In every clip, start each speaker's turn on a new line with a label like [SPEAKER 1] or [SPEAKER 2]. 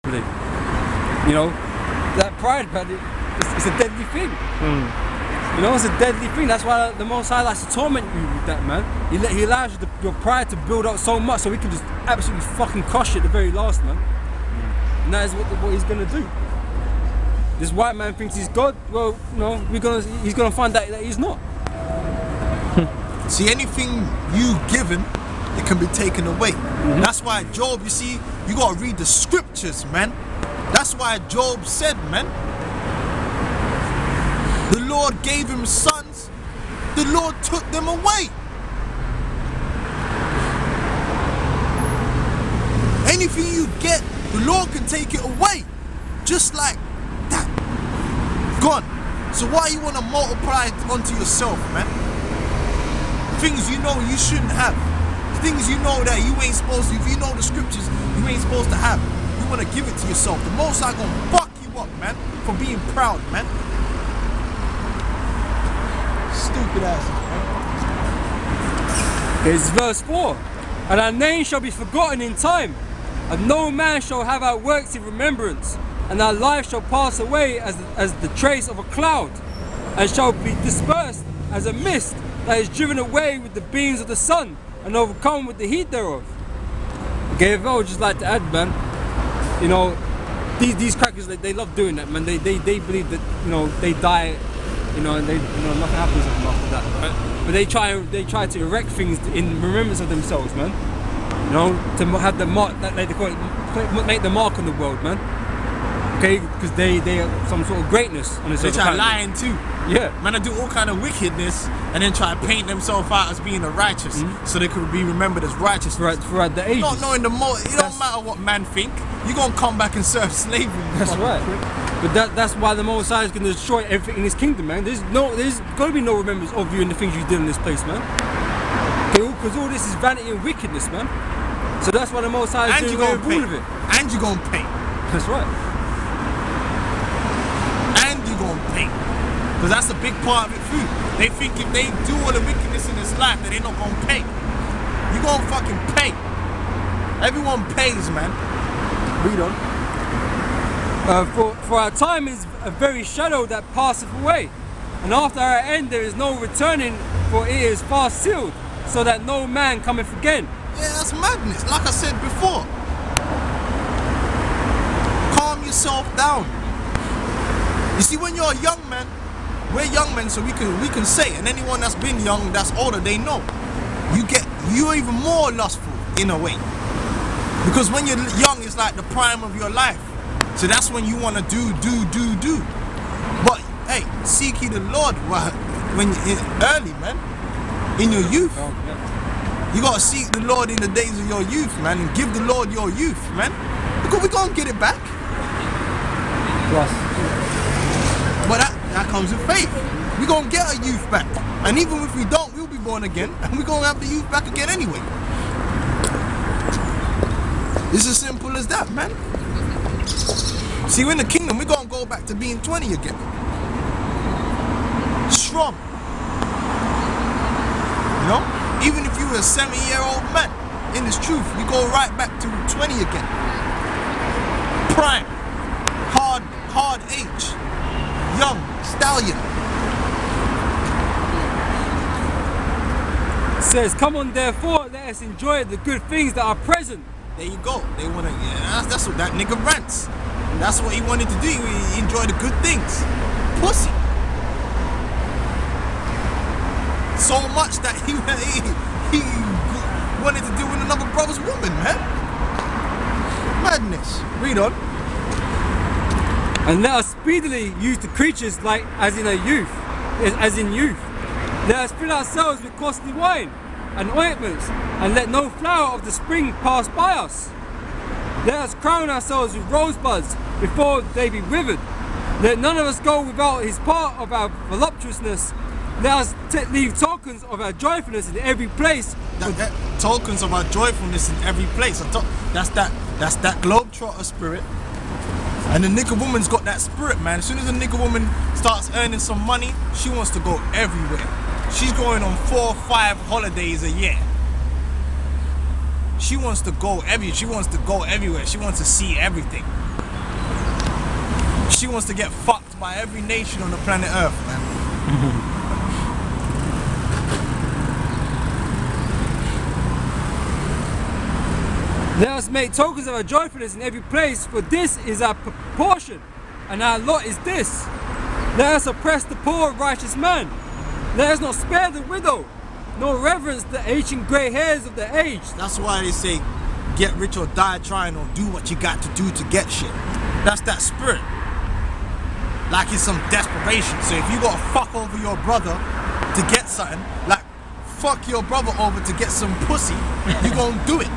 [SPEAKER 1] believe. You know, that pride, man, it's a deadly thing. You know, it's a deadly thing. That's why the Most High likes to torment you with that, man. He allows you your pride to build up so much so he can just absolutely fucking crush it at the very last, man. And that is what he's gonna do. This white man thinks he's God. Well, you know, he's gonna find out that he's not.
[SPEAKER 2] See, anything you've given, it can be taken away. That's why Job, you see, you gotta read the scriptures, man. That's why Job said, man, the Lord gave him sons, the Lord took them away. Anything you get, the Lord can take it away. Just like that. Gone. So why you wanna multiply it onto yourself, man? Things you know you shouldn't have. Things you know that you ain't supposed to, if you know the scriptures, you ain't supposed to have. You wanna give it to yourself. The Most High gonna fuck you up, man, for being proud, man. Stupid asses, man.
[SPEAKER 1] It's verse 4. And our name shall be forgotten in time, and no man shall have our works in remembrance, and our life shall pass away as the trace of a cloud, and shall be dispersed as a mist that is driven away with the beams of the sun, and overcome with the heat thereof. Okay, if I would just like to add, man, you know, these crackers, they love doing that, man. They believe that, you know, they die, you know, and nothing happens to them after that. Right? But they try to erect things in remembrance of themselves, man. You know, to have the mark that they call it, make the mark on the world, man. Okay, because they are some sort of greatness on this.
[SPEAKER 2] They try lying too.
[SPEAKER 1] Yeah.
[SPEAKER 2] Man, I do all kind of wickedness and then try to paint themselves out as being a righteous, so they could be remembered as righteous.
[SPEAKER 1] Throughout the ages.
[SPEAKER 2] Not knowing the more, it don't matter what man think. You're gonna come back and serve slavery.
[SPEAKER 1] That's right. But that's why the Most High is gonna destroy everything in His kingdom, man. There's gotta be no remembrance of you and the things you did in this place, man. Because all this is vanity and wickedness, man. So that's why the Most High is doing away with all of it.
[SPEAKER 2] And you're gonna pay.
[SPEAKER 1] That's right.
[SPEAKER 2] And you're gonna pay. Because that's a big part of it too. They think if they do all the wickedness in this life that they're not gonna pay. You're gonna fucking pay. Everyone pays, man. Read on.
[SPEAKER 1] For our time is a very shadow that passeth away, and after our end there is no returning, for it is fast sealed, so that no man cometh again.
[SPEAKER 2] Yeah, that's madness. Like I said before, calm yourself down. You see, when you're a young man, we're young men, so we can say, and anyone that's been young, that's older, they know. You're even more lustful in a way, because when you're young, it's like the prime of your life. So that's when you want to do. But hey, seek ye the Lord when early, man, in your youth. You gotta seek the Lord in the days of your youth, man, and give the Lord your youth, man, because we're gonna get it back.
[SPEAKER 1] Yes.
[SPEAKER 2] But that comes with faith. We're gonna get our youth back, and even if we don't, we'll be born again, and we're gonna have the youth back again anyway. It's as simple as that, man. See, we're in the kingdom, we're gonna go back to being 20 again. Strong. You know? Even if you were a 70-year-old man in this truth, you go right back to 20 again. Prime. Hard age. Young. Stallion.
[SPEAKER 1] It says, come on therefore, let us enjoy the good things that are present.
[SPEAKER 2] There you go. They wanna, yeah, that's what that nigga rants. That's what he wanted to do. He enjoy the good things. Pussy. So much that he wanted to do with another brother's woman, man. Madness. Read on.
[SPEAKER 1] And let us speedily use the creatures like as in youth. Let us fill ourselves with costly wine and ointments, and let no flower of the spring pass by us. Let us crown ourselves with rosebuds before they be withered. Let none of us go without his part of our voluptuousness. Let us leave tokens of our joyfulness in every place.
[SPEAKER 2] Tokens of our joyfulness in every place. That's that globetrotter spirit. And the nigger woman's got that spirit, man. As soon as a nigger woman starts earning some money, she wants to go everywhere. She's going on 4 or 5 holidays a year. She wants to go everywhere. She wants to see everything. She wants to get fucked by every nation on the planet Earth, man.
[SPEAKER 1] Let us make tokens of our joyfulness in every place, for this is our proportion, and our lot is this. Let us oppress the poor righteous man. Let us not spare the widow, nor reverence the ancient grey hairs of the aged.
[SPEAKER 2] That's why they say, get rich or die trying, or do what you got to do to get shit. That's that spirit. Like it's some desperation. So if you gotta fuck over your brother to get something, like fuck your brother over to get some pussy, you gonna do it.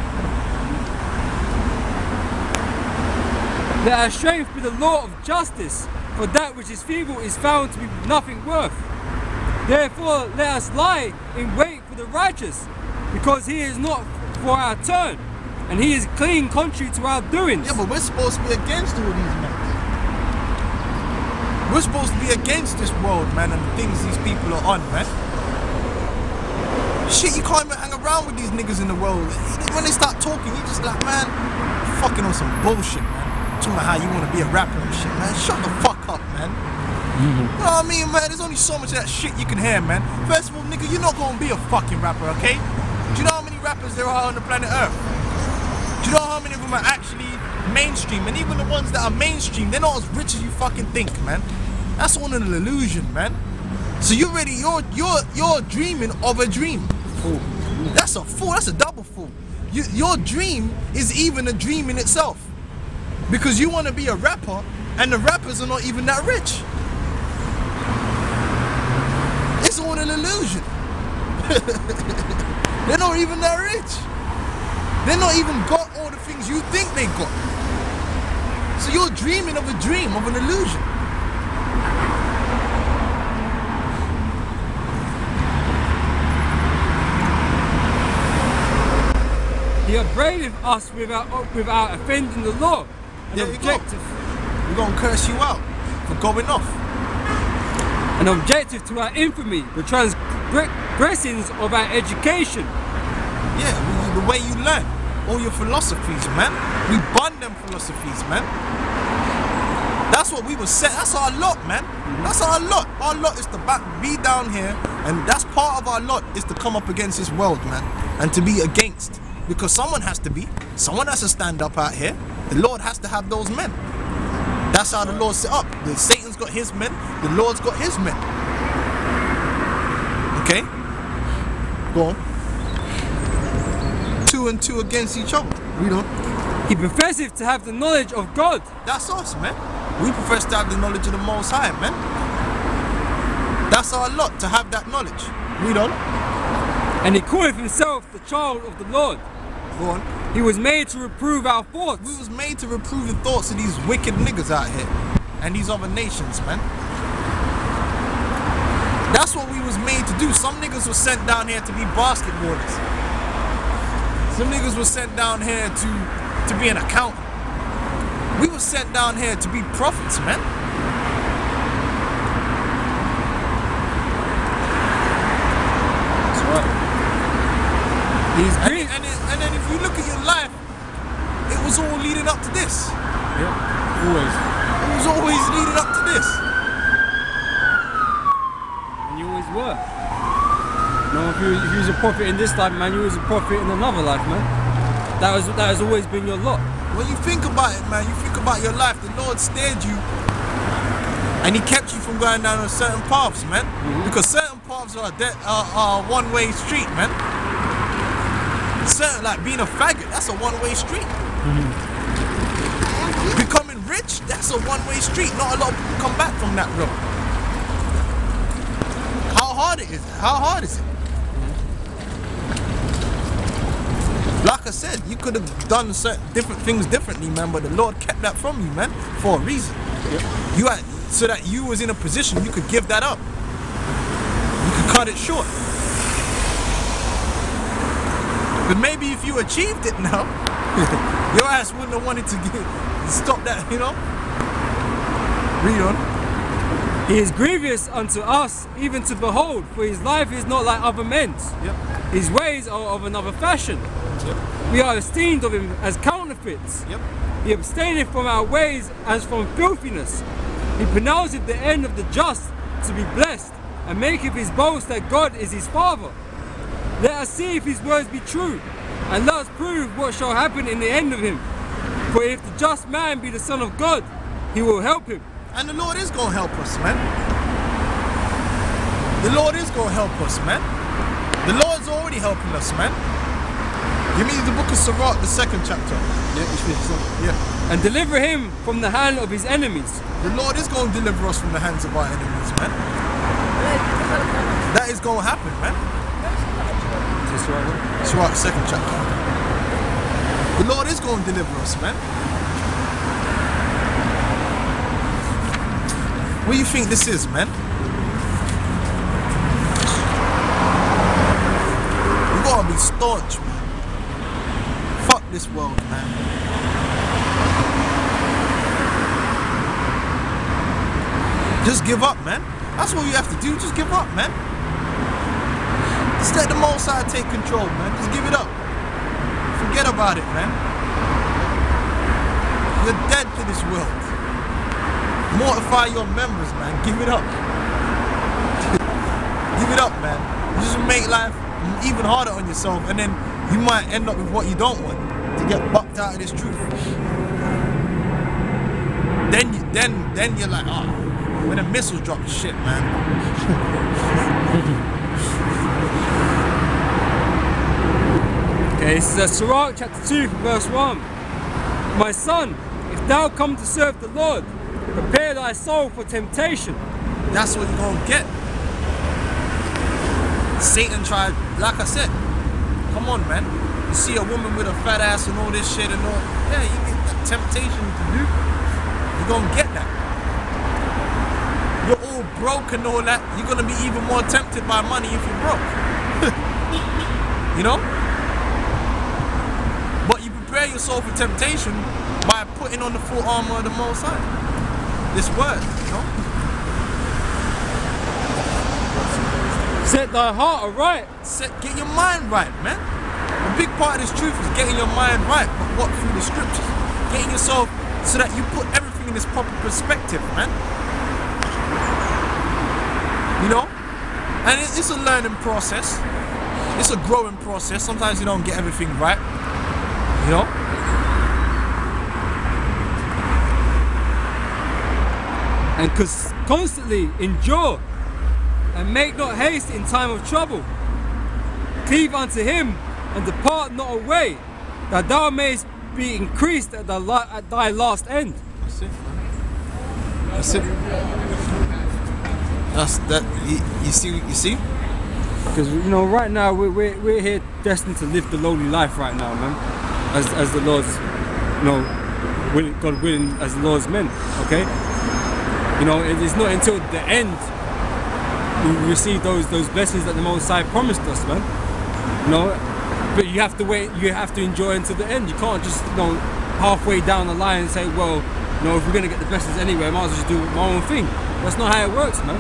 [SPEAKER 1] Let our strength be the law of justice, for that which is feeble is found to be nothing worth. Therefore let us lie in wait for the righteous, because he is not for our turn, and he is clean contrary to our doings.
[SPEAKER 2] Yeah, but we're supposed to be against all these men. We're supposed to be against this world, man, and the things these people are on, man. Shit, you can't even hang around with these niggas in the world. When they start talking, you just like, man, fucking on some bullshit, man. Talking about how you want to be a rapper and shit, man. Shut the fuck up, man. You know what I mean, man? There's only so much of that shit you can hear, man. First of all, nigga, you're not gonna be a fucking rapper, okay? Do you know how many rappers there are on the planet Earth? Do you know how many of them are actually mainstream? And even the ones that are mainstream, they're not as rich as you fucking think, man. That's all an illusion, man. So you're dreaming of a dream. Fool. That's a fool. That's a double fool. Your dream is even a dream in itself. Because you want to be a rapper, and the rappers are not even that rich. It's all an illusion. They're not even that rich. They're not even got all the things you think they got. So you're dreaming of a dream, of an illusion.
[SPEAKER 1] He upbraided us without offending the law. An objective.
[SPEAKER 2] We're gonna curse you out for going off.
[SPEAKER 1] An objective to our infamy, the transgressions of our education.
[SPEAKER 2] Yeah, the way you learn, all your philosophies, man. We bun them philosophies, man. That's what we were set. That's our lot, man. That's our lot. Our lot is to be down here, and that's part of our lot is to come up against this world, man, and to be against. Because someone has to be. Someone has to stand up out here. The Lord has to have those men. That's how the Lord's set up. Satan's got his men. The Lord's got his men. Okay? Go on. 2 and 2 against each other. Read on.
[SPEAKER 1] He professeth to have the knowledge of God.
[SPEAKER 2] That's us, man. We profess to have the knowledge of the Most High, man. That's our lot, to have that knowledge. Read on.
[SPEAKER 1] And he calleth himself the child of the Lord.
[SPEAKER 2] Go on.
[SPEAKER 1] He was made to reprove our thoughts.
[SPEAKER 2] We was made to reprove the thoughts of these wicked niggas out here. And these other nations, man. That's what we was made to do. Some niggas were sent down here to be basketballers. Some niggas were sent down here to be an accountant. We were sent down here to be prophets, man.
[SPEAKER 1] That's right.
[SPEAKER 2] And then if you look at your life, it was all leading up to this.
[SPEAKER 1] Yeah, always.
[SPEAKER 2] It was always leading up to this.
[SPEAKER 1] And you always were. No, if you was a prophet in this life, man, you was a prophet in another life, man. That has always been your lot.
[SPEAKER 2] When you think about it, man, you think about your life, the Lord steered you and he kept you from going down on certain paths, man. Because certain paths are a one-way street, man. Certain, like being a faggot, that's a one-way street. Becoming rich, that's a one-way street. Not a lot of people come back from that road. How hard is it? How hard is it? Like I said, you could have done certain different things differently, man, but the Lord kept that from you, man, for a reason. Yep. You had, so that you was in a position you could give that up. You could cut it short. But maybe if you achieved it now, your ass wouldn't have wanted to stop that, you know? Read on.
[SPEAKER 1] He is grievous unto us, even to behold, for his life is not like other men's.
[SPEAKER 2] Yep.
[SPEAKER 1] His ways are of another fashion.
[SPEAKER 2] Yep.
[SPEAKER 1] We are esteemed of him as counterfeits.
[SPEAKER 2] Yep.
[SPEAKER 1] He abstaineth from our ways as from filthiness. He pronounceth the end of the just to be blessed, and maketh his boast that God is his Father. Let us see if his words be true, and let us prove what shall happen in the end of him. For if the just man be the Son of God, he will help him.
[SPEAKER 2] And the Lord is going to help us, man. The Lord is going to help us, man. The Lord's already helping us, man. Give me the book of Sirach, the 2nd chapter.
[SPEAKER 1] Yeah. And deliver him from the hand of his enemies.
[SPEAKER 2] The Lord is going to deliver us from the hands of our enemies, man. That is going to happen, man. Sirach, 2nd chapter. The Lord is going to deliver us, man. What do you think this is, man? You gotta be staunch, man. Fuck this world, man. Just give up, man. That's what you have to do. Just give up, man. Just let the Most High take control, man. Just give it up. Forget about it, man. You're dead to this world. Mortify your members, man. Give it up. Give it up, man. You just make life even harder on yourself, and then you might end up with what you don't want, to get bucked out of this truth. Then you're like, oh, when the missiles drop, shit, man.
[SPEAKER 1] Okay, this is Sirach chapter 2, verse 1. My son, if thou come to serve the Lord, prepare thy soul for temptation.
[SPEAKER 2] That's what you're gonna get. Satan tried, like I said, come on, man. You see a woman with a fat ass and all this shit and all, yeah, you get that temptation to do. You're gonna get that. You're all broke and all that. You're gonna be even more tempted by money if you're broke. You know? But you prepare your soul for temptation by putting on the full armor of the Most High. This word, you know?
[SPEAKER 1] Set thy heart aright.
[SPEAKER 2] Get your mind right, man. A big part of this truth is getting your mind right, but what through the scriptures? Getting yourself so that you put everything in its proper perspective, man. You know? And it's a learning process. It's a growing process. Sometimes you don't get everything right. You know?
[SPEAKER 1] And constantly endure, and make not haste in time of trouble. Cleave unto him, and depart not away, that thou mayest be increased at thy last end.
[SPEAKER 2] That's it, man. That's it. That's that. You see?
[SPEAKER 1] Because you know, right now we're here destined to live the lowly life right now, man. As the Lord's, you know, God willing, as the Lord's men. Okay. You know, it's not until the end we receive those blessings that the Most High promised us, man. You know, but you have to wait. You have to enjoy until the end. You can't just, you know, halfway down the line and say, well, you know, if we're gonna get the blessings anyway, I might as well just do my own thing. That's not how it works, man.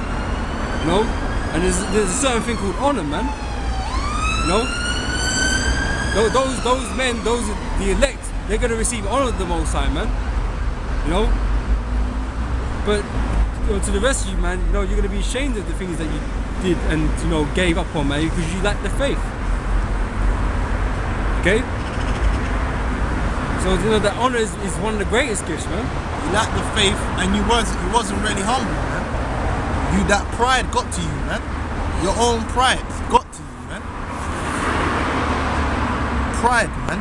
[SPEAKER 1] You know, and there's a certain thing called honor, man. You know, those men, the elect, they're gonna receive honor of the Most High, man. You know, but you know, to the rest of you, man, you know, you're gonna be ashamed of the things that you did and, you know, gave up on, man, because you lack the faith. Okay? So, you know, that honor is one of the greatest gifts, man.
[SPEAKER 2] You lacked the faith, and you wasn't really humble, man. That pride got to you, man. Your own pride got to you, man. Pride, man.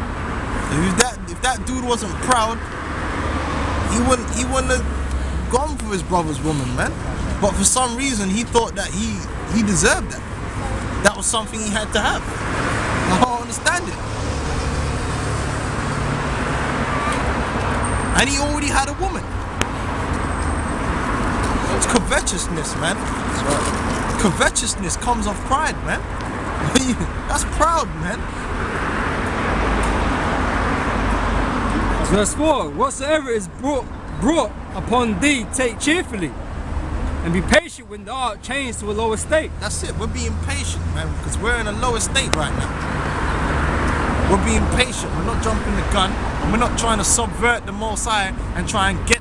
[SPEAKER 2] If that dude wasn't proud, he wouldn't have gone for his brother's woman, man. But for some reason, he thought that he deserved that. That was something he had to have. I don't understand it. And he already had a woman. It's covetousness, man. That's right. Covetousness comes off pride, man. That's proud, man.
[SPEAKER 1] Verse 4, whatsoever is brought upon thee, take cheerfully, and be patient when thou art changed to a lower state.
[SPEAKER 2] That's it. We're being patient, man, because we're in a lower state right now. We're being patient. We're not jumping the gun, and we're not trying to subvert the Most High and try and get